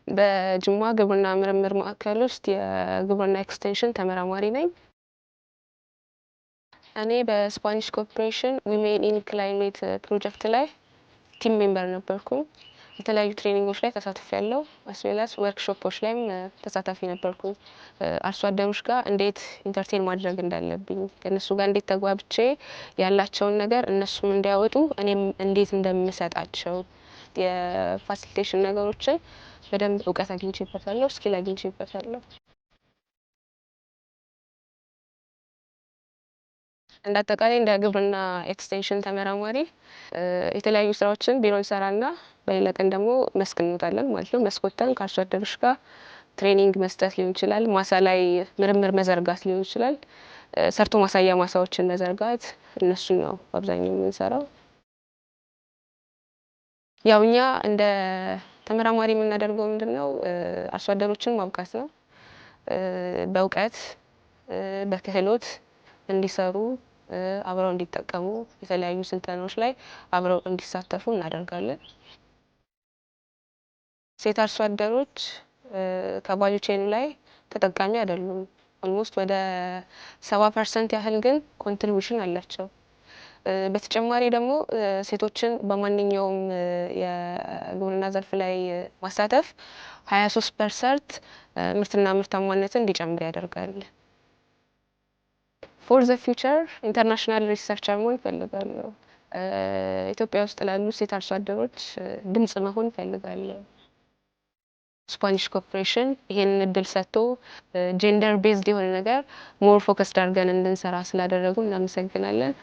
በጅማ ግብርና ምርምር ማዕከል ውስጥ የግብርና ኤክስቴንሽን ተመራማሪ ነኝ። እኔ በስፓኒሽ ኮርፖሬሽን ዊሜን ኢን ክላይሜት ፕሮጀክት ላይ ቲም ሜምበር ነበርኩኝ። የተለያዩ ትሬኒንጎች ላይ ተሳትፌያለሁ። አስዌላስ ወርክሾፖች ላይም ተሳታፊ ነበርኩኝ። አርሶ አደሮች ጋር እንዴት ኢንተርቴን ማድረግ እንዳለብኝ፣ ከእነሱ ጋር እንዴት ተግባብቼ ያላቸውን ነገር እነሱም እንዲያወጡ እኔም እንዴት እንደምሰጣቸው የፋሲሊቴሽን ነገሮችን በደንብ እውቀት አግኝቼበታለሁ፣ ስኪል አግኝቼበታለሁ። እንደ አጠቃላይ እንደ ግብርና ኤክስቴንሽን ተመራማሪ የተለያዩ ስራዎችን ቢሮ እንሰራና በሌላ ቀን ደግሞ መስክ እንወጣለን ማለት ነው። መስክ ወጥተን ከአርሶ አደሮች ጋር ትሬኒንግ መስጠት ሊሆን ይችላል፣ ማሳ ላይ ምርምር መዘርጋት ሊሆን ይችላል፣ ሰርቶ ማሳያ ማሳዎችን መዘርጋት፣ እነሱን ነው አብዛኛው የምንሰራው። ያው እኛ እንደ ተመራማሪ የምናደርገው ምንድነው አርሶ አደሮችን ማብቃት ነው። በእውቀት በክህሎት እንዲሰሩ አብረው እንዲጠቀሙ የተለያዩ ስልጠናዎች ላይ አብረው እንዲሳተፉ እናደርጋለን። ሴት አርሶ አደሮች ከቫልዩ ቼኑ ላይ ተጠቃሚ አይደሉም። ኦልሞስት ወደ 70% ያህል ግን ኮንትሪቢዩሽን አላቸው። በተጨማሪ ደግሞ ሴቶችን በማንኛውም የግብርና ዘርፍ ላይ ማሳተፍ 23% ምርትና ምርታማነትን እንዲጨምር ያደርጋል። ፎር ዘ ፊውቸር ኢንተርናሽናል ሪሰርቸር መሆን እፈልጋለሁ። ኢትዮጵያ ውስጥ ላሉ ሴት አርሶ አደሮች ድምጽ መሆን እፈልጋለሁ። ስፓኒሽ ኮርፖሬሽን ይሄንን እድል ሰጥቶ ጀንደር ቤዝድ የሆነ ነገር ሞር ፎከስድ አድርገን እንድንሰራ ስላደረጉ እናመሰግናለን።